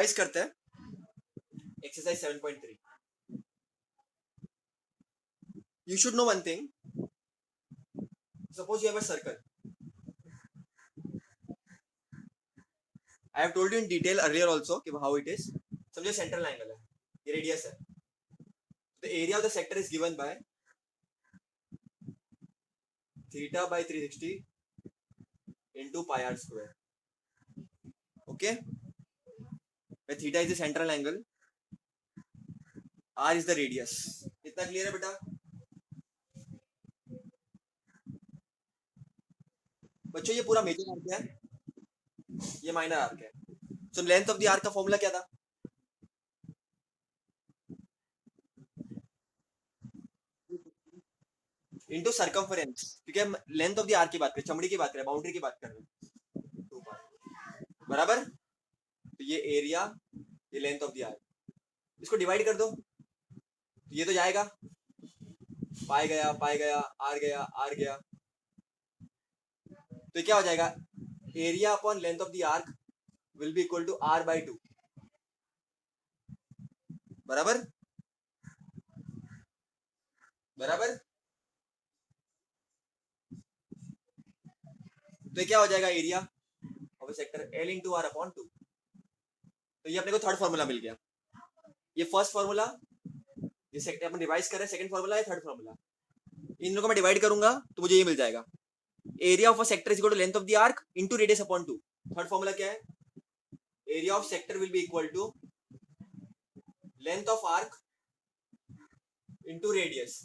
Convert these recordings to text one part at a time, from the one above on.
Revise करते हैं exercise 7.3. You should know one thing. Suppose you have a circle. I have told you in detail earlier also कि how it is. समझो central angle है, ये radius है. The area of the sector is given by theta by 360 into pi r square. Okay? Where theta is the central angle, r is the radius. इतना clear है बेटा? बच्चों ये पूरा मेजर आर्क है, ये माइनर आर्क है. So length of the arc का फॉर्मूला क्या था? इनटू सर्कमफरेंस, क्योंकि हम लेंथ ऑफ द आर्क की बात करें, चमड़ी की बात करें, बाउंड्री की बात कर रहे हैं. बराबर. तो ये एरिया, ये लेंथ ऑफ द आर्क, इसको डिवाइड कर दो तो ये तो जाएगा, पाई गया, पाई गया, आर गया, आर गया. तो क्या हो जाएगा? Area upon length of the arc will be equal to R by 2. बराबर बराबर. तो ये क्या हो जाएगा? Area of a sector L into R upon 2. तो ये अपने को थर्ड फॉर्मूला मिल गया. ये फर्स्ट फॉर्मूला, ये सेक्टर अपन रिवाइज कर रहे हैं, सेकंड फॉर्मूला है, थर्ड फॉर्मूला. इन दोनों को मैं डिवाइड करूंगा तो मुझे ये मिल जाएगा. Area of a sector is equal to length of the arc into radius upon 2. Third formula क्या है? Area of sector will be equal to length of arc into radius.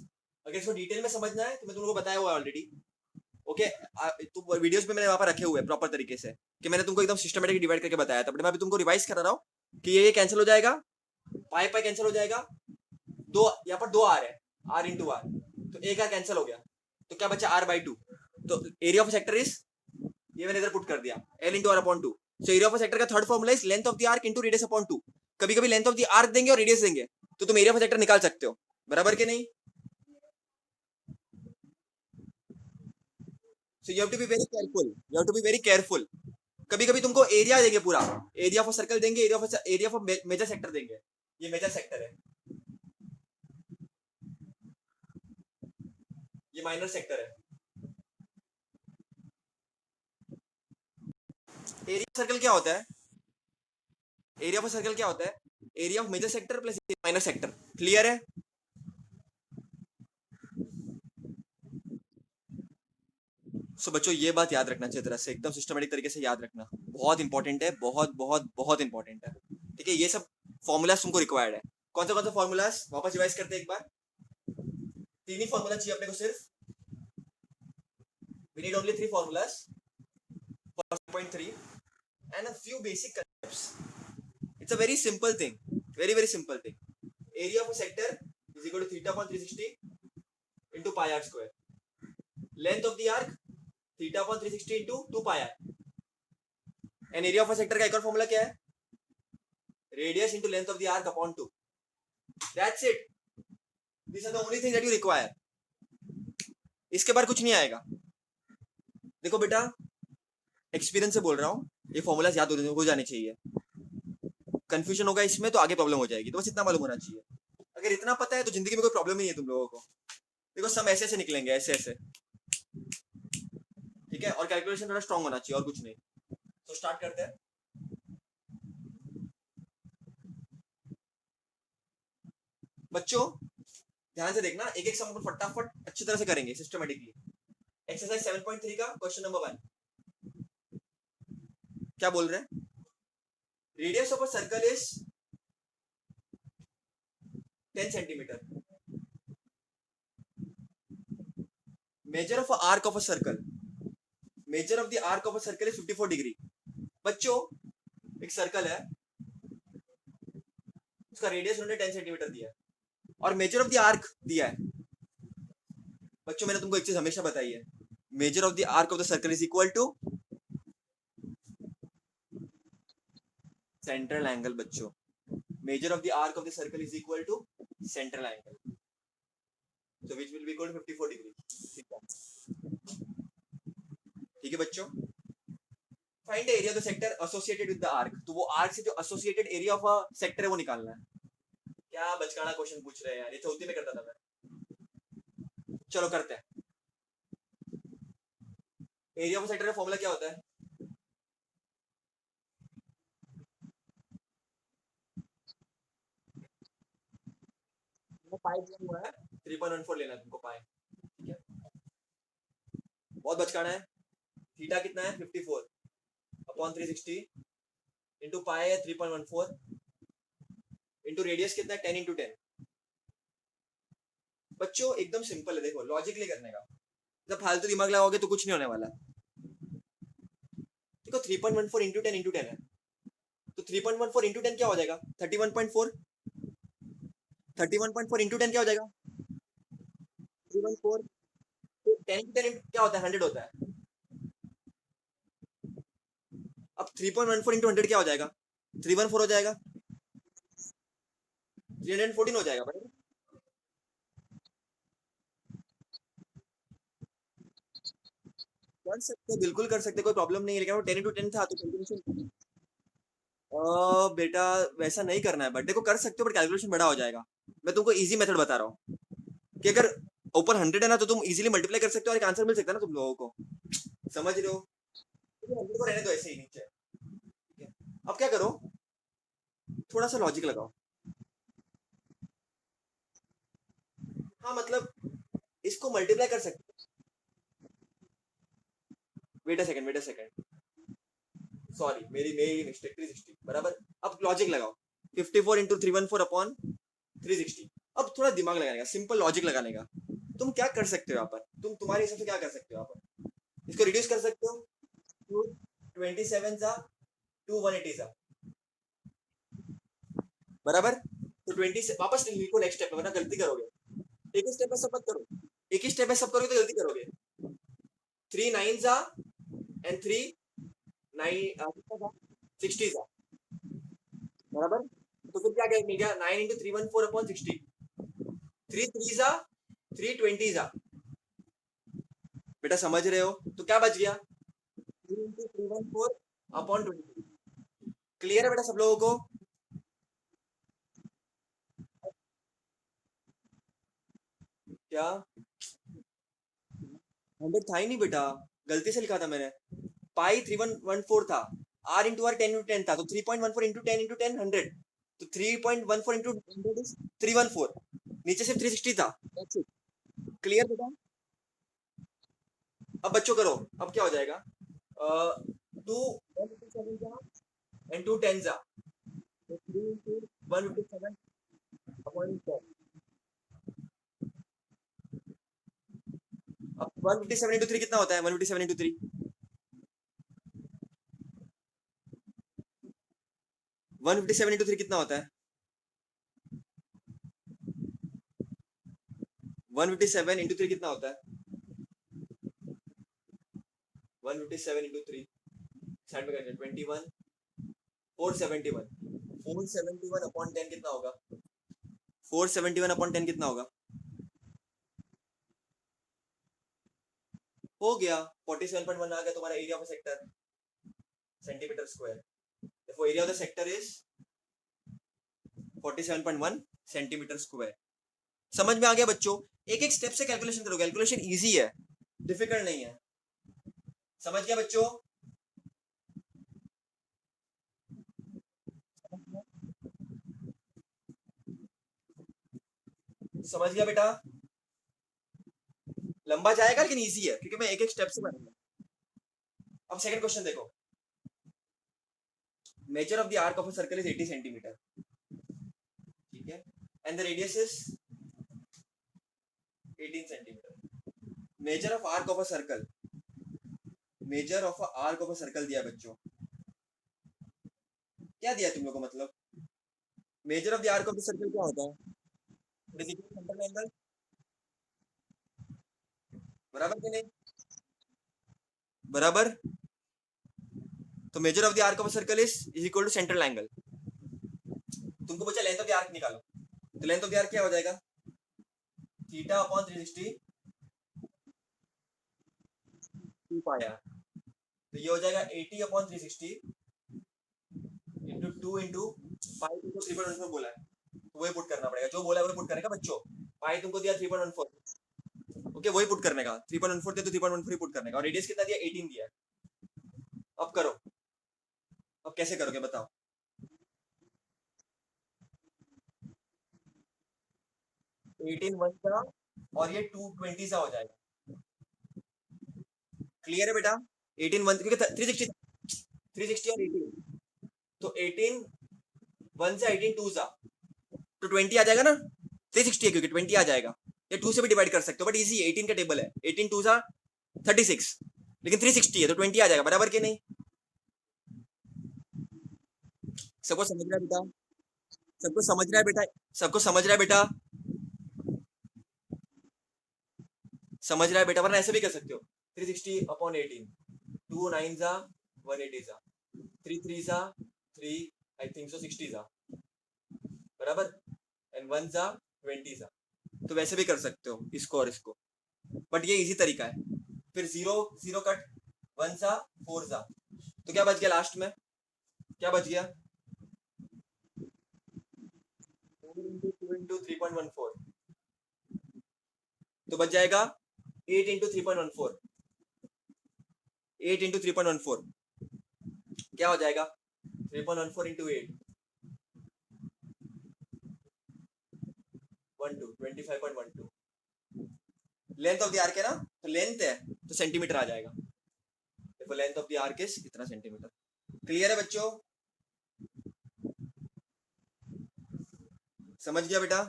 अगर इसको डिटेल में समझना है तो मैं तुम लोगों को बताया हुआ है ऑलरेडी. ओके, तो वीडियोस में मैंने वहां पर रखे हुए हैं प्रॉपर तरीके से कि मैंने तुमको एकदम सिस्टमेटिक डिवाइड करके बताया था. बट मैं अभी तुमको रिवाइज करा रहा हूँ कि ये कैंसिल हो जाएगा, पाई पाई कैंसिल हो जाएगा, दो यहाँ पर दो आर है, आर इंटू आर, तो एक आर कैंसिल हो गया, तो क्या बचा? R by 2. तो एरिया ऑफ सेक्टर इज, ये मैंने इधर पुट कर दिया, L into R upon 2. So area of sector का third formula is length of the arc into radius upon 2. कभी कभी लेंथ ऑफ द आर्क देंगे और रेडियस देंगे तो तुम एरिया ऑफ सेक्टर निकाल सकते हो. बराबर के नहीं? So you have to be very careful. You have to be very careful. कभी कभी तुमको एरिया देंगे, पूरा एरिया ऑफ सर्कल देंगे, एरिया ऑफ मेजर सेक्टर देंगे. ये मेजर सेक्टर है, ये माइनर सेक्टर है. एरिया ऑफ सर्कल क्या होता है? एरिया ऑफ सर्कल क्या होता है? Area of major sector plus minor sector. Clear है? सो बच्चों ये बात याद रखना चाहिए, तरह से एकदम सिस्टमेटिक तरीके से याद रखना. बहुत इंपॉर्टेंट है, बहुत बहुत बहुत इंपॉर्टेंट है. ठीक है, ये सब फॉर्मूलाज तुमको रिक्वायर्ड है. कौन से फॉर्मूलाज वापस रिवाइज करते हैं एक बार. तीन ही फॉर्मूला चाहिए अपने को सिर्फ. We need only 3 formulas for 7.3 and a few basic concepts. It's a very simple thing, very simple thing. Area of a sector is equal to theta upon 360 into pi r square. Length of the arc theta upon 360 into 2 pi r. And area of a sector का एक और formula क्या है? Radius into length of the arc upon 2. That's it. These are the only things that you require. इसके बाद कुछ नहीं आएगा. देखो बेटा, एक्सपीरियंस से बोल रहा हूँ, ये फॉर्मूलाज याद हो जाने चाहिए. कंफ्यूजन होगा इसमें तो आगे प्रॉब्लम हो जाएगी. तो बस इतना मालूम होना चाहिए. अगर इतना पता है तो जिंदगी में कोई प्रॉब्लम ही नहीं है तुम लोगों को. देखो सम ऐसे ऐसे निकलेंगे, ऐसे ऐसे. ठीक है, और कैलकुलेशन थोड़ा स्ट्रांग होना चाहिए और कुछ नहीं. तो स्टार्ट करते हैं. बच्चों ध्यान से देखना, एक एक सम को फटाफट अच्छी तरह से करेंगे सिस्टमेटिकली. एक्सरसाइज 7.3 का क्वेश्चन नंबर 1 क्या बोल रहे हैं? Radius of a circle is 10 centimetre. Measure of arc of a circle, major of the arc of a circle is 54 degree. बच्चों एक सर्कल है, उसका रेडियस उन्होंने 10 सेंटीमीटर दिया है और मेजर ऑफ द आर्क दिया है. बच्चों मैंने तुमको एक चीज हमेशा बताई है, major of the arc of the circle is equal to central angle. बच्चों major of the arc of the circle is equal to central angle, so which will be equal to 54 degree. ठीक है बच्चों, find the area of the sector associated with the arc, तो वो arc से जो associated area of a sector है वो निकालना है। क्या बचकाना क्वेश्चन पूछ रहे हैं यार, ये चौथी में करता था मैं। चलो करते हैं। एरिया ऑफ सेक्टर का फॉर्मूला क्या होता है? पाई दिया हुआ है 3.14 लेना है तुमको पाई, ठीक है। बहुत बचकाना है। थीटा कितना है 54 अपॉन 360 इंटू पाई है 3.14 इंटू रेडियस कितना है 10 इंटू 10। बच्चों एकदम सिंपल है, देखो लॉजिकली करने का, जब फालतू दिमाग लगाओगे तो कुछ नहीं होने वाला। देखो 3.14 इंटू 10 इंटू 10 है, तो 3.14 इंटू 10 क्या हो जाएगा 31.4। 31.4 इंटू 10 क्या हो जाएगा 314। तो 10 इंटू 10 क्या होता है 100 होता है। अब 3.14 इंटू 100 क्या हो जाएगा 314 हो जाएगा, 314 हो जाएगा भाई। कर सकते बिल्कुल कर सकते, कोई प्रॉब्लम नहीं है, लेकिन वो 10 इंटू 10 था तो कैलकुलेशन बेटा वैसा नहीं करना है। बट देखो कर सकते हो, बट कैलकुलेशन बड़ा हो जाएगा। मैं तुमको इजी मेथड बता रहा हूँ कि अगर ऊपर 100 है ना तो तुम इजीली मल्टीप्लाई कर सकते हो और एक आंसर मिल सकता है ना तुम लोगों को, समझ रहे हो? 100 को रहने दो ऐसे ही नीचे, ठीक है। अब क्या करो, थोड़ा सा लॉजिक लगाओ। हाँ मतलब इसको मल्टीप्लाई कर सकते हो। वेट अ सेकंड, सॉरी मेरी मेरी मिस्टेक, 360 बराबर। अब लॉजिक लगाओ, 54 इंटू 314 अपॉन 360। अब थोड़ा दिमाग लगाने का, सिंपल लॉजिक लगाने का। तुम क्या कर सकते हो यहाँ पर, तुम तुम्हारे हिसाब से क्या कर सकते हो यहाँ पर, इसको रिड्यूस कर सकते हो। 227 जा 2 180 जा बराबर। तो 20 से वापस लिखो नेक्स्ट स्टेप में, वरना गलती करोगे। एक ही स्टेप में सब मत करो, एक ही स्टेप में सब करोगे तो गलती करोगे। 3 9 जा एंड 3 9 60 जा बराबर। तो फिर क्या मिल गया 9 इंटू 314 अपॉन 60। 3 3 जा 320 जा बेटा, समझ रहे हो? तो क्या बच गया 3 इंटू 314 अपॉन 20। क्लियर है बेटा सब लोगों को? क्या 100 था ही नहीं बेटा, गलती से लिखा था मैंने। पाई 3114 था, आर इंटू आर 10 इंटू 10 था, तो 3.14 इंटू 10 इंटू 10 100। तो 3.14 इंटू 100 इज 314। नीचे सिर्फ 360 था। क्लियर बेटा? अब बच्चों करो, अब क्या हो जाएगा 2 एंड 2 10 जा, तो 3 इंटू 157 अपॉन 10। अब 157 इंटू 3 कितना होता है 157 इंटू 3, 157 इंटू 3 कितना होता है 157 इंटू 3 कितना होता है 157 इंटू 3 साइड में करते हैं 21 471। 471 अपॉन 10 कितना होगा 471 अपॉन 10 कितना होगा, हो गया 47.1 आ गया तुम्हारा area of sector centimetre square. देखो area of the sector is 47.1 centimetre square. समझ में आ गया बच्चों? एक एक स्टेप से कैलकुलेशन करो, कैलकुलेशन इजी है, डिफिकल्ट नहीं है। समझ गया बच्चों? समझ गया बेटा? लंबा जाएगा लेकिन इजी है क्योंकि मैं एक एक स्टेप से बनाऊंगा। अब सेकंड क्वेश्चन देखो, major of the arc of a circle is 80 centimetre, ठीक है, and the radius is 18 centimetre. Measure of arc of a circle, measure of arc of a circle दिया बच्चों, क्या दिया तुम लोग को, मतलब major of the arc of the circle क्या होता है सेंट्रल एंगल, बराबर कि नहीं, बराबर। तो measure of the arc of a circle is equal to central angle. तुमको पूछा लेंथ ऑफ द आर्क निकालो, तो लेंथ ऑफ द आर्क क्या हो जाएगा थीटा अपॉन 360 2 पाई आर। तो ये हो जाएगा 80 अपॉन 360 इंटू 2 इंटू पाई, तुमको 3.14 बोला है तो वही पुट करना पड़ेगा, जो बोला है वही पुट करने का बच्चों। पाई तुमको दिया 3.14, ओके वही पुट करने का, 3.14 दिया तो 3.14 पुट करने का, और रेडियस कितना दिया 18 दिया है। अब करो, अब कैसे करोगे बताओ। 18 वन का और ये 220 सा हो जाएगा, क्लियर है बेटा। 18 वन क्योंकि 360 और 18, तो 18 वन से 18 टू सा तो 20 आ जाएगा ना, 360 है क्योंकि 20 आ जाएगा, ये 2 से भी डिवाइड कर सकते हो बट इजी है, 18 का टेबल है, 18 टू सा 36, लेकिन 360 है तो 20 आ जाएगा, बराबर कि नहीं। सबको समझ रहा है बेटा, सबको समझ रहा है बेटा, सबको समझ रहा है बेटा, समझ रहा है बेटा, वरना ऐसे भी कर सकते हो, 360 अपॉन 18, 2 9 जा 180 जा, 3 3 जा 3 आई थिंक सो 60 जा, बराबर, एंड 1 जा 20 जा, तो वैसे भी कर सकते हो इसको और इसको, बट ये इजी तरीका है। फिर 0 0 कट, 1 जा 4 जा, तो क्या बच गया लास्ट में, क्या बच गया 4 इंटू 2 इंटू 3.14, तो बच जाएगा 8 इंटू 3.14, 8 इंटू 3.14 क्या हो जाएगा 3.14 into 8 12 25.12, length of the arc है ना, तो लेंथ है तो सेंटीमीटर आ जाएगा, देखो length of the arc is कितना सेंटीमीटर, क्लियर है बच्चों, समझ गया बेटा।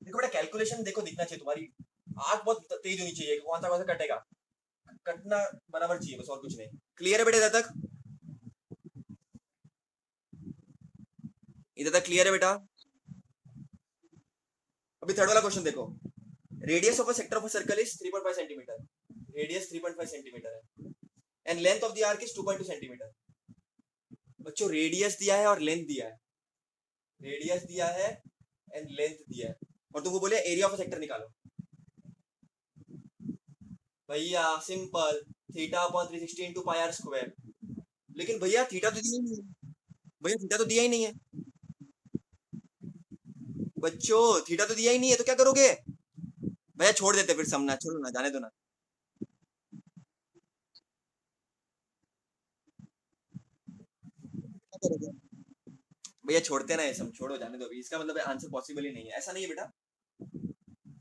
देखो बेटा कैलकुलेशन देखो दिखना चाहिए, तुम्हारी आंख बहुत तेज होनी चाहिए, कौन सा कटेगा, कटना बराबर चाहिए बस, और कुछ नहीं, क्लियर है बेटा इधर तक, इधर तक क्लियर है बेटा। अभी थर्ड वाला क्वेश्चन देखो, radius of a sector of a circle is 3.5 centimetre, radius 3.5 centimetre है and length of the arc is 2.2 centimetre. बच्चों रेडियस दिया है और लेंथ दिया है, रेडियस दिया है एंड लेंथ दिया है, और तुमको बोले एरिया ऑफ अ सेक्टर निकालो, भैया simple, theta upon 360 into pi R square, लेकिन भैया थीटा तो दिया ही नहीं है, भैया थीटा तो दिया ही नहीं है, बच्चों थीटा तो दिया ही नहीं है, तो क्या करोगे भैया, छोड़ देते फिर समझना, छोड़ो ना, जाने दो ना, क्या करोगे भैया, छोड़ते ना ये सब, छोड़ो जाने दो, अभी इसका मतलब आंसर पॉसिबल ही नहीं है, ऐसा नहीं है बेटा।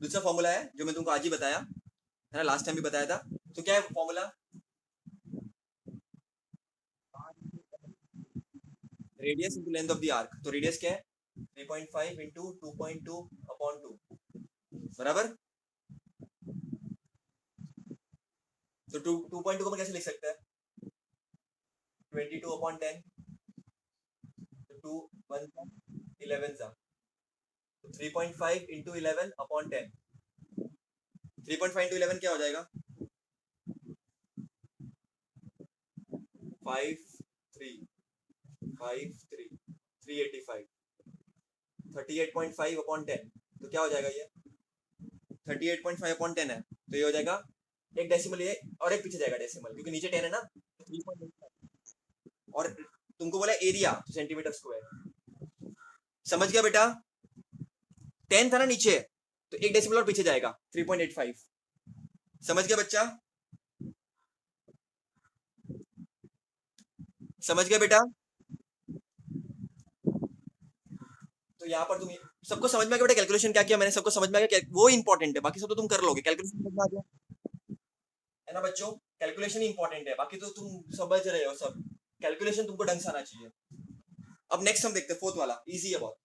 दूसरा फॉर्मूला है जो मैं तुमको आज ही बताया है ना, लास्ट टाइम भी बताया था, तो क्या है formula, radius into length of the arc, तो रेडियस क्या है 3.5 इंटू 2.2 अपॉन 2, बराबर, तो 2.2 को मैं कैसे लिख सकता है 22 अपॉन 10, तो 2 1 11 सा, तो 3.5 इंटू 11 अपॉन 10, 3.5 इंटू 11 क्या हो जाएगा 5 3 5 3 385, 38.5 अपॉन 10, तो क्या हो जाएगा ये 38.5 अपॉन 10 है, तो ये हो जाएगा एक डेसिमल ये और एक पीछे जाएगा डेसिमल, क्योंकि नीचे 10 है ना, 3.85, और तुमको बोला एरिया तो सेंटीमीटर स्क्वायर, समझ गया बेटा, 10 था ना नीचे, तो एक डेसिमल और पीछे जाएगा 3.85, समझ गया बच्चा, समझ गया बेटा। तो यहाँ पर तुम सबको समझ में आ गया बेटा कैलकुलेशन क्या किया मैंने, सबको समझ में आ गया, वो इंपॉर्टेंट है, बाकी सब तो तुम कर लोगे, कैलकुलेशन समझ में आ गया है ना बच्चों, कैलकुलेशन ही इंपॉर्टेंट है, बाकी तो तुम समझ रहे हो सब, कैलकुलेशन तुमको ढंग से आना चाहिए। अब नेक्स्ट हम देखते हैं फोर्थ वाला, इजी है बहुत,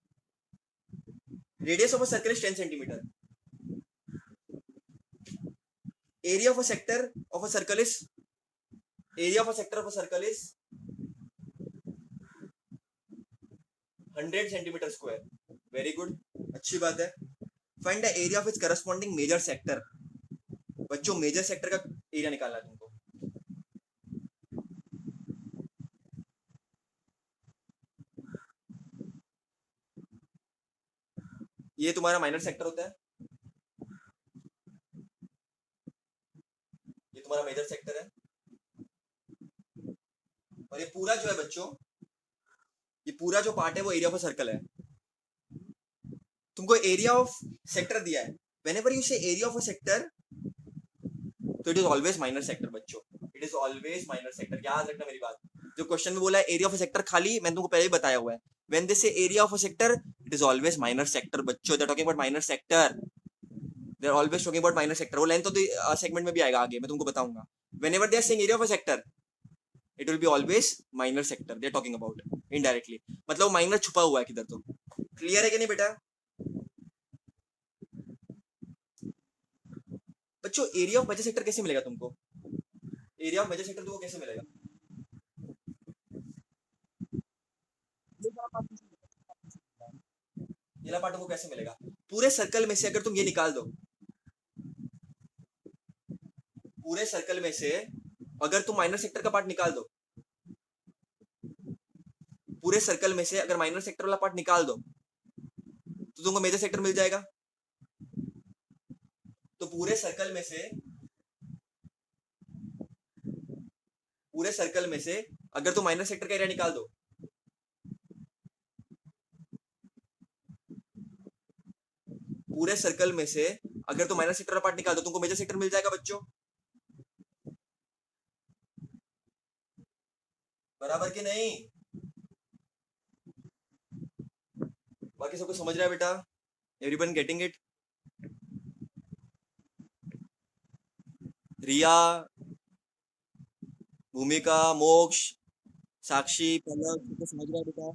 radius of a circle is 10 centimetre, area of a sector of a circle is, area of a sector of a circle is 100 centimetre square, very good, अच्छी बात है। Find the area of its corresponding major sector, बच्चों major sector का area निकालना है तुमको, ये तुम्हारा माइनर सेक्टर होता है, तुम्हारा मेजर सेक्टर है, और ये पूरा जो है बच्चों, ये पूरा जो पार्ट है वो एरिया ऑफ अ सर्कल है। तुमको एरिया ऑफ सेक्टर दिया है, whenever you say area of a sector, तो it is always minor sector बच्चों, it is always minor sector. याद रखना मेरी बात, जो क्वेश्चन में बोला है एरिया ऑफ अ सेक्टर, खाली मैंने तुमको पहले ही बताया हुआ है, when they say area of a sector it is always minor sector बच्चों, they are talking about minor sector, they are always talking about minor sector. वो लेंथ ऑफ द सेगमेंट में भी आएगा आगे, मैं तुमको बताऊंगा। Whenever they are saying area of a sector it will be always minor sector they are talking about, indirectly, मतलब minor छुपा हुआ है किधर। तो क्लियर है कि नहीं बेटा बच्चों? एरिया ऑफ मेजर सेक्टर कैसे मिलेगा तुमको? एरिया ऑफ मेजर सेक्टर तुमको कैसे मिलेगा? ये पार्ट तुमको कैसे मिलेगा? पूरे सर्कल में से अगर तुम ये निकाल दो, पूरे सर्कल में से अगर तुम माइनर सेक्टर का पार्ट निकाल दो, पूरे सर्कल में से अगर माइनर सेक्टर वाला पार्ट निकाल दो तो तुमको मेजर सेक्टर मिल जाएगा। तो पूरे सर्कल में से, पूरे सर्कल में से अगर तुम माइनर सेक्टर का एरिया निकाल दो, पूरे सर्कल में से अगर तुम माइनर सेक्टर का पार्ट निकाल दो तुमको मेजर सेक्टर मिल जाएगा बच्चों, बराबर कि नहीं? बाकी सबको समझ रहा है बेटा? Everyone getting it? रिया, भूमिका, मोक्ष, साक्षी, पलक, सबको समझ रहा है बेटा?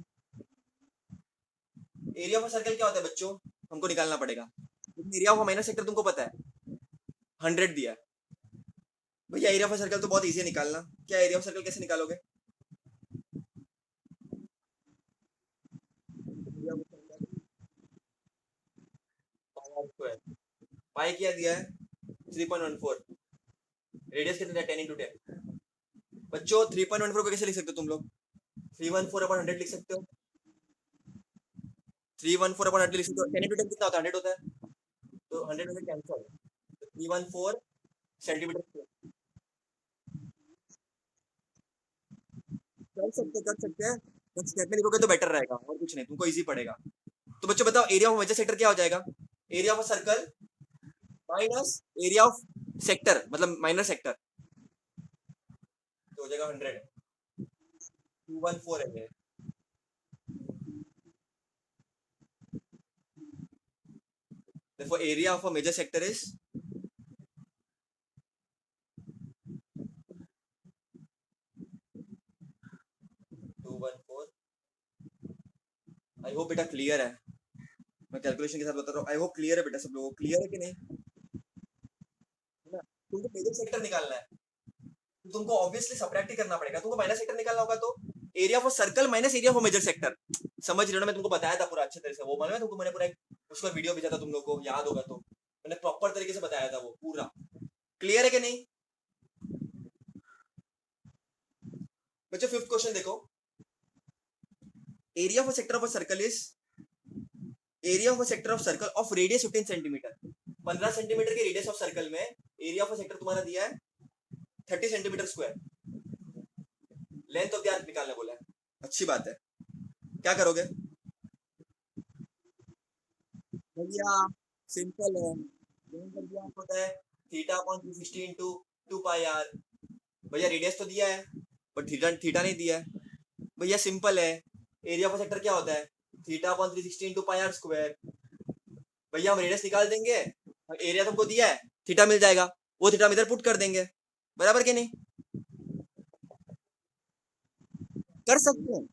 एरिया ऑफ सर्कल क्या होता है बच्चों? हमको निकालना पड़ेगा। एरिया ऑफ माइनर सेक्टर तुमको पता है 100 दिया है भैया। एरिया ऑफ सर्कल तो बहुत इजी है निकालना। क्या एरिया ऑफ सर्कल कैसे निकालोगे? पाई क्या दिया है? 3.14। रेडियस कितना है? 10 into 10। बच्चों 3.14 को कैसे लिख सकते हो तुम लोग? 314/100 लिख सकते हो। 314/100 लिख सकते हो। 10 into 10 कितना होता है? 100 होता है, तो 100 में कैंसिल। 314 centimetre square. कर सकते हैं, बस स्टेप में लिखोगे तो बेटर रहेगा, और कुछ नहीं, तुमको इजी पड़ेगा। तो बच्चों बताओ एरिया ऑफ मेजर सेक्टर क्या हो जाएगा? Area of circle minus area of sector, मतलब माइनर सेक्टर, तो हो जाएगा 100। 214 है। Therefore, area of a major sector is 214। I hope बेटा क्लियर है, मैं कैलकुलेशन के साथ बता रहा हूँ। आई होप क्लियर है बेटा, सब लोगों को क्लियर है कि नहीं? है ना? तुमको मेजर सेक्टर निकालना है तो तुमको ऑब्वियसली सबट्रैक्ट ही करना पड़ेगा। तुमको माइनर सेक्टर निकालना होगा तो area of circle minus area of major sector. समझ रहे हो ना? मैं तुमको बताया था पूरा अच्छे तरह से, वो मालूम है तुमको? मैंने पूरा उसका वीडियो भेजा था तुम लोग को, याद होगा तो मैंने प्रॉपर तरीके से बताया था वो पूरा। क्लियर है कि नहीं बच्चों? फिफ्थ क्वेश्चन देखो, area of sector of a circle is area of sector of circle of radius 15 centimetre. 15 centimetre के रेडियस ऑफ सर्कल में एरिया ऑफ सेक्टर तुम्हारा दिया है 30 centimetre square. Length of the arc निकालने बोला है। अच्छी बात है, क्या करोगे भैया? सिंपल है, लेंथ ऑफ द आर्क होता है theta upon 360 into 2 pi R. भैया रेडियस तो दिया है बट थीटा थीटा नहीं दिया है भैया। सिंपल है, एरिया ऑफ सेक्टर क्या होता है? Theta upon 360 into pi R square. भैया हम रेडियस निकाल देंगे, एरिया तुमको दिया है, थीटा मिल जाएगा, वो थीटा हम इधर पुट कर देंगे, बराबर के नहीं? कर सकते हैं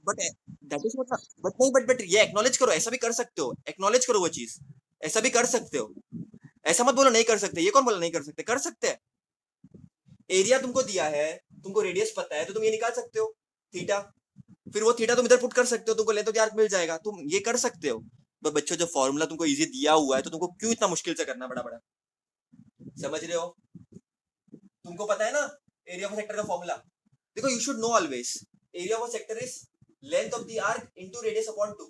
बट दैट इज मतलब, बट नहीं, बट ये एक्नॉलेज करो, ऐसा भी कर सकते हो, एक्नॉलेज करो वो चीज, ऐसा भी कर सकते हो। ऐसा मत बोलो नहीं कर सकते, ये कौन बोला नहीं कर सकते? कर सकते हैं। एरिया तुमको दिया है, तुमको रेडियस पता है, तो तुम ये निकाल सकते हो थीटा, फिर वो थीटा तुम इधर पुट कर सकते हो, तुमको लेंथ ऑफ द आर्क मिल जाएगा, तुम ये कर सकते हो। बच्चों जो फॉर्मूला तुमको इजी दिया हुआ है तो तुमको क्यों इतना मुश्किल से करना बड़ा बड़ा? समझ रहे हो? तुमको पता है ना एरिया ऑफ सेक्टर का फॉर्मूला? देखो you should know always, area of sector is length of the arc into radius upon 2।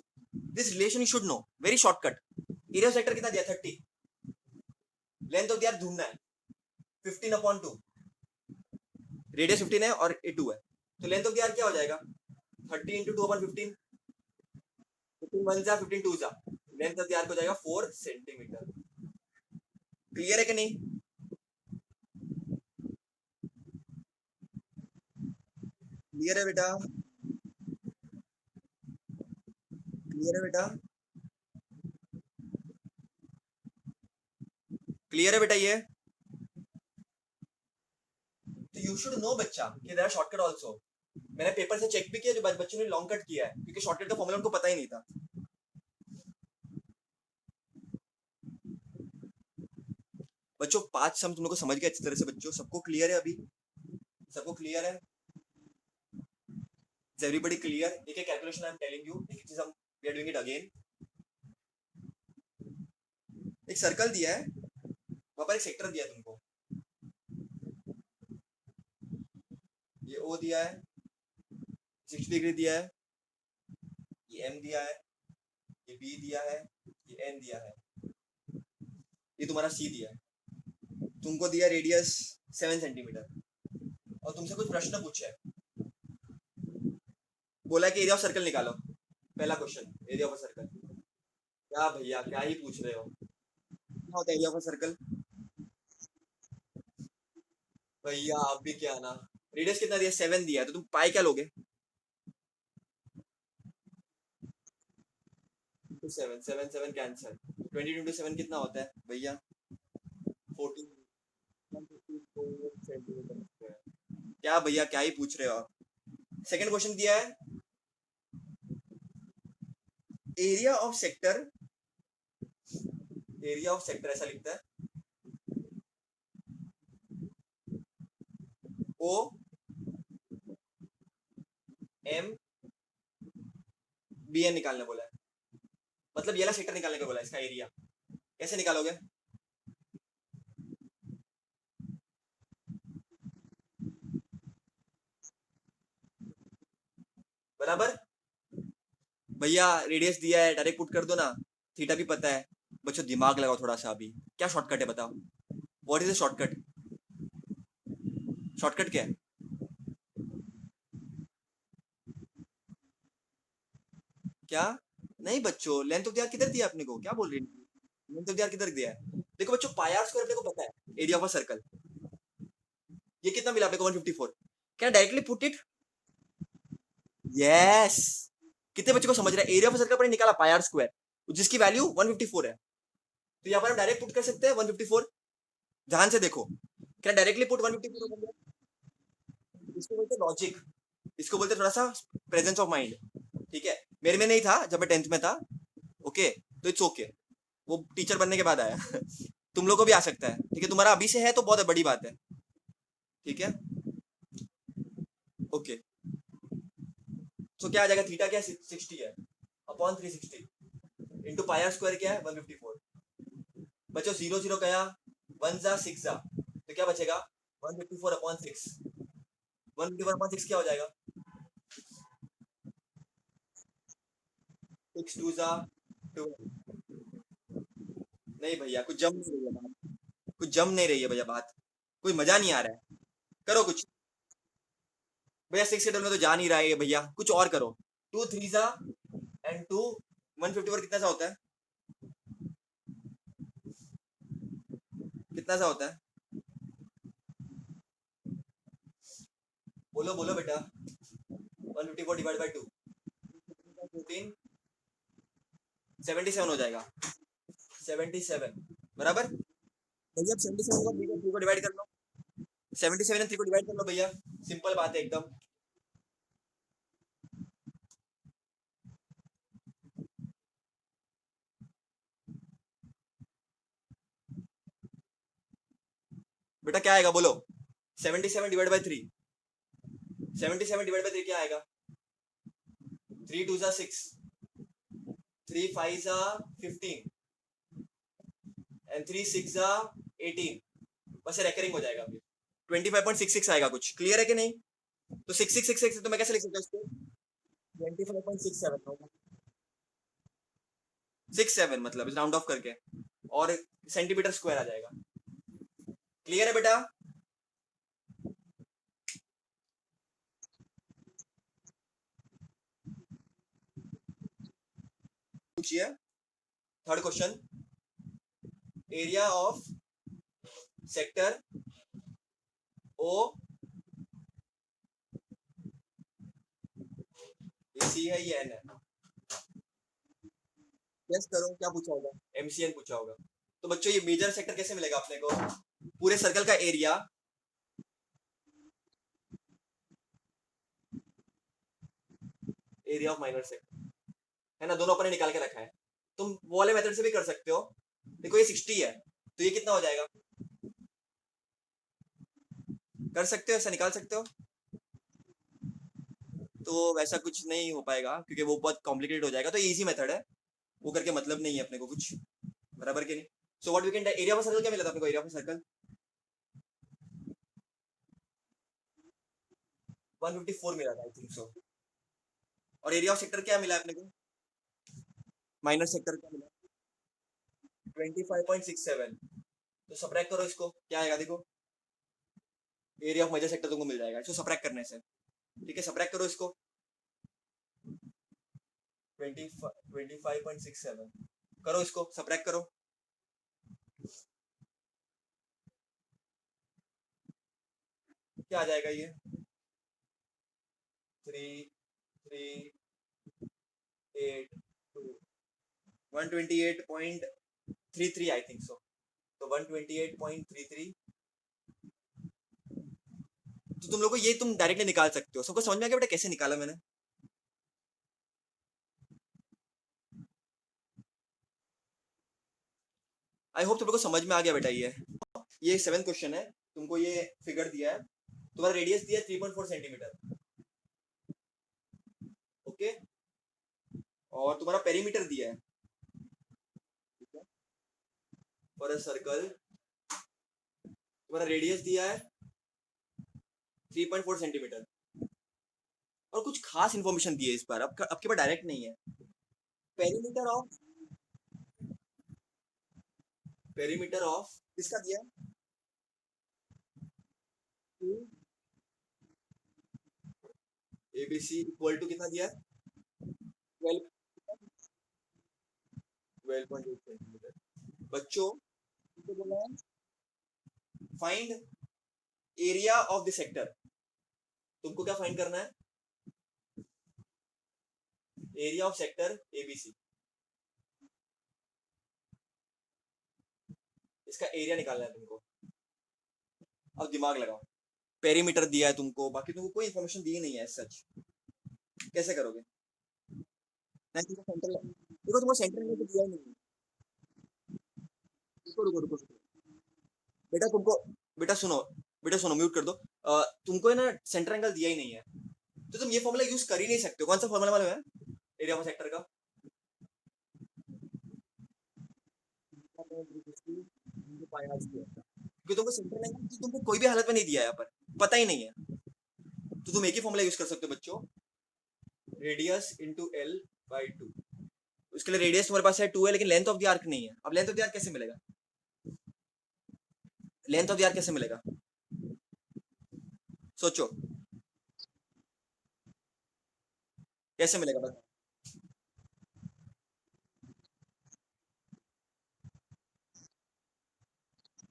This relation you should know, very shortcut. Area of sector कितना दिया? 30। लेंथ ऑफ द आर्क ढूंढना है 15/2, radius 15 है और ए 2 है, तो length of the arc क्या हो जाएगा 30 इंटू 2/15, 15 1 जा 15 2 जा, लेंथ ऑफ द आर्क हो जाएगा 4 सेंटीमीटर। क्लियर है कि नहीं? क्लियर है बेटा? क्लियर है बेटा? क्लियर है बेटा? ये तो यू शुड नो बच्चा कि देयर आर शॉर्टकट आल्सो। मैंने पेपर से चेक भी किया जो बच्चों ने लॉन्ग कट किया है, क्योंकि शॉर्टकट का फॉर्मूला उनको पता ही नहीं था। बच्चों 5 सम तुम लोग को समझ गए अच्छी तरह से? बच्चों सबको क्लियर है अभी? सबको क्लियर है? Is everybody clear? एक एक calculation I am telling you, एक चीज हम we are doing it again. एक सर्कल दिया है, वहां पर एक सेक्टर दिया है तुमको, ये ओ दिया है, 60 डिग्री दिया है, ये एम दिया है, ये बी दिया है, ये एन दिया है, ये तुम्हारा सी दिया है, तुमको दिया रेडियस 7 सेंटीमीटर और तुमसे कुछ प्रश्न पूछा है, बोला कि एरिया ऑफ सर्कल निकालो। पहला क्वेश्चन, एरिया ऑफ सर्कल। क्या भैया क्या ही पूछ रहे हो? क्या होता है एरिया ऑफ सर्कल? भैया आप भी क्या ना, रेडियस कितना दिया 7 दिया है, तो तुम पाई क्या लोगे? 7 7 7 कैंसिल, 20 इंटू 7 कितना होता है भैया? 14 सेंटीमीटर। क्या भैया क्या ही पूछ रहे हो आप? सेकंड क्वेश्चन दिया है area of sector, area of sector ऐसा लिखता है ओ एम बी एन निकालने बोला है, मतलब ये वाला सेक्टर निकालने को बोला है, इसका एरिया कैसे निकालोगे? बराबर भैया, रेडियस दिया है डायरेक्ट पुट कर दो ना, थीटा भी पता है। बच्चों दिमाग लगाओ थोड़ा सा, अभी क्या शॉर्टकट है बताओ? What is the shortcut? Shortcut क्या है? क्या? नहीं बच्चों, लेंथ ऑफ द आर्क किधर दिया अपने को? क्या बोल रही है? लेंथ ऑफ द आर्क किधर दिया है? देखो बच्चों, पाई आर स्क्वायर अपने को पता है, एरिया ऑफ अ सर्कल। ये कितना मिला अपने को? 154। Can directly put it? Yes. कितने बच्चों को समझ रहा है? एरिया ऑफ सर्कल पर निकाला पाई आर स्क्वायर, जिसकी वैल्यू 154 है, तो यहाँ पर हम डायरेक्ट पुट कर सकते हैं 154। ध्यान से देखो, क्या डायरेक्टली पुट 154? इसको बोलते हैं लॉजिक, इसको बोलते हैं थोड़ा सा प्रेजेंस ऑफ माइंड। ठीक है, मेरे में नहीं था जब मैं 10th में था, ओके, तो इट्स ओके, वो टीचर बनने के बाद आया। तुम लोग को भी आ सकता है, ठीक है, तुम्हारा अभी से है तो बहुत बड़ी बात है। ठीक है, ओके। तो क्या आ जाएगा? थीटा क्या 60 है upon 360 into pi R square क्या है 154। बच्चों 0 0 गया, 1 जा 6 जा, तो क्या बचेगा? 154 अपॉन 6। 154 अपॉन 6 क्या हो जाएगा? 6 2 जा 2। नहीं भैया, कुछ जम नहीं रही है बात, कुछ जम नहीं रही है भैया बात, कोई मजा नहीं आ रहा है। करो कुछ भैया, 6 से डबल में तो जा नहीं रहा है भैया, कुछ और करो। 2 3 जा एंड 2, 154 कितना सा होता है? कितना सा होता है? बोलो बोलो बेटा। 154 डिवाइड बाई 2, 14 77 हो जाएगा। 77 बराबर भैया, 77 को 3 को डिवाइड कर लो, 77 ने 3 को डिवाइड कर लो भैया, सिंपल बात है एकदम। बेटा क्या आएगा बोलो? 77 डिवाइड बाई 3, 77 डिवाइड बाई 3 क्या आएगा? 3 2 जा 6, 3 5 जा 15 एंड 3 6 जा 18, बस रेकरिंग हो जाएगा फिर 25.66 आएगा। कुछ क्लियर है कि नहीं? तो 6666 तो मैं कैसे लिख सकता हूँ इसको? 25.67 होगा, 67 मतलब राउंड ऑफ करके, और सेंटीमीटर स्क्वायर आ जाएगा। क्लियर है बेटा? पूछिए third question. Area of sector O ये सी है ये एन है। गेस करो क्या पूछा होगा? एमसीएन पूछा होगा। तो बच्चों ये मेजर सेक्टर कैसे मिलेगा अपने को? पूरे सर्कल का area area of minor sector है ना, दोनों अपन ने निकाल के रखा है। तुम वो वाले मेथड से भी कर सकते हो। देखो ये 60 है तो ये कितना हो जाएगा? कर सकते हो, ऐसा निकाल सकते हो। तो वैसा कुछ नहीं हो पाएगा क्योंकि वो बहुत कॉम्प्लिकेटेड हो जाएगा, तो इजी मेथड है, वो करके मतलब नहीं है अपने को कुछ, बराबर के नहीं। So what we can, area of circle क्या मिला था अपने को? एरिया ऑफ सर्कल 154 मिला था आई थिंक सो। और एरिया ऑफ सेक्टर क्या मिला अपने को? माइनर सेक्टर क्या मिला? 25.67। तो सब्ट्रैक्ट करो इसको, क्या आएगा देखो। एरिया ऑफ मेजर सेक्टर तुमको मिल जाएगा इसको सब्ट्रैक्ट करने से। ठीक है, सब्ट्रैक्ट करो इसको। 25.67 करो, इसको सब्ट्रैक्ट करो। क्या आ जाएगा ये? 3 3 8 2 128.33 आई थिंक सो। तो 128.33। तो तुम लोग को ये तुम डायरेक्टली निकाल सकते हो। सबको समझ में आ गया बेटा कैसे निकाला मैंने? आई होप तुम लोग को समझ में आ गया बेटा। ये 7th क्वेश्चन है। तुमको ये फिगर दिया है, तुम्हारा रेडियस दिया है 3.4 सेंटीमीटर। ओके, और तुम्हारा पेरीमीटर दिया है फॉर अ सर्कल। तुम्हारा रेडियस दिया है 3.4 सेंटीमीटर। और कुछ खास इन्फॉर्मेशन दी है इस बार, अब के बार डायरेक्ट नहीं है। पेरीमीटर ऑफ, पेरीमीटर ऑफ किसका दिया है? एबीसी इक्वल टू कितना दिया है? 12 12.8 सेंटीमीटर। बच्चों तो बोला है find area of the sector. तुमको क्या फाइंड करना है? Area of sector ABC. इसका एरिया निकालना है तुमको। अब दिमाग लगाओ। पेरीमीटर दिया है तुमको, बाकी तुमको कोई इन्फॉर्मेशन दी नहीं है सच। कैसे करोगे? नहीं तुमको सेंटर, देखो तुमको सेंटर एंगल तो दिया ही नहीं है। रुको रुको रुको रुको। बेटा तुमको, बेटा सुनो, बेटा सुनो, म्यूट कर दो। तुमको है ना सेंटर एंगल दिया ही नहीं है, तो तुम ये फॉर्मूला यूज कर ही नहीं सकते हो। कौन सा फॉर्मूला मालूम है एरिया ऑफ सेक्टर का? क्योंकि तुमको सेंटर एंगल तुमको कोई भी हालत में नहीं दिया है यहाँ पर, पता ही नहीं है। तो तुम एक ही फॉर्मूला यूज कर सकते हो बच्चों, radius into L by two. उसके लिए रेडियस तुम्हारे पास है 2 है, लेकिन लेंथ ऑफ द आर्क नहीं है। अब लेंथ ऑफ द आर्क कैसे मिलेगा? लेंथ ऑफ द आर्क कैसे मिलेगा? सोचो कैसे मिलेगा बता।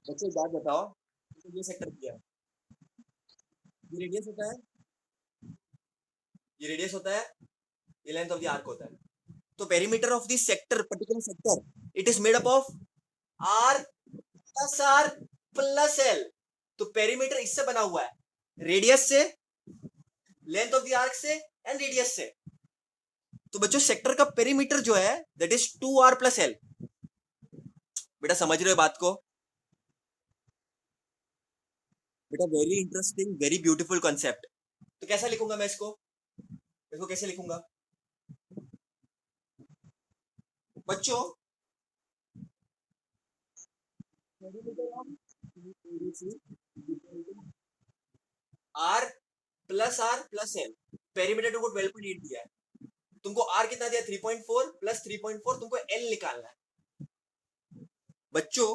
बच्चों एक बात बताओ, तो ये सेक्टर किया है, ये रेडियस होता है, ये रेडियस होता है, ये लेंथ ऑफ द आर्क होता है। तो perimeter of this sector, particular sector, it is made up of R plus R plus L. तो पेरीमीटर इससे बना हुआ है, रेडियस से, लेंथ ऑफ द आर्क से एंड रेडियस से। तो बच्चों सेक्टर का पेरीमीटर जो है that is 2r plus L. बेटा समझ रहे हो बात को? बेटा very interesting, very beautiful concept. तो कैसा लिखूंगा मैं इसको? इसको कैसे लिखूंगा बच्चों? Are plus L. पेरीमीटर तुमको 12.8 दिया है, तुमको आर कितना दिया? 3.4 प्लस 3.4, तुमको एल निकालना है। बच्चों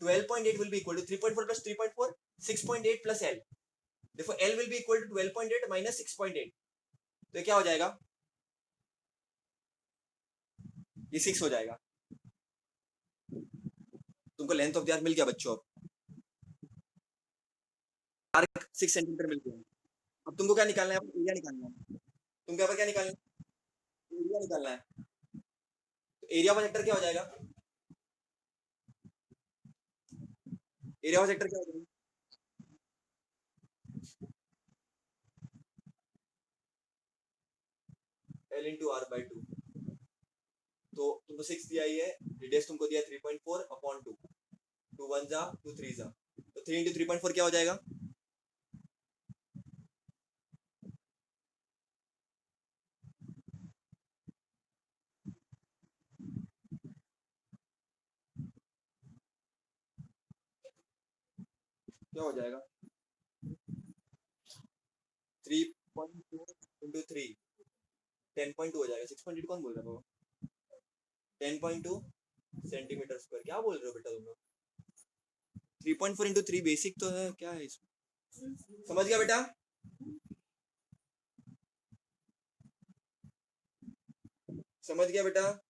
12.8 will be equal to 3.4 plus 3.4, 6.8 plus L. Therefore L will be equal to 12.8 minus 6.8. तो ये क्या हो जाएगा? ये 6 हो जाएगा. तुमको लेंथ ऑफ द आर्क मिल गया बच्चों. आर्क 6 सेंटीमीटर मिल गया. अब तुमको क्या निकालना है? एरिया निकालना है. तुम क्या निकालना है? एरिया निकालना है. तो एरिया ऑफ सेक्टर क्या हो जाएगा? एरिया ऑफ सेक्टर क्या हो जाएगा? L into R by 2. तो तुमको 6 दिया ही है, रेडियस तुमको दिया 3.4 अपॉन 2. 2 1 जा 2 3 जा, तो 3 into 3.4 क्या हो जाएगा? क्या हो जाएगा? 3.4 into 3 10.2 हो जाएगा. 6.8 कौन बोल रहा है? 10.2 सेंटीमीटर स्क्वायर. क्या बोल रहे हो बेटा तुम लोग? 3.4 into 3 बेसिक तो है, क्या है इसमें? समझ गया बेटा? समझ गया बेटा?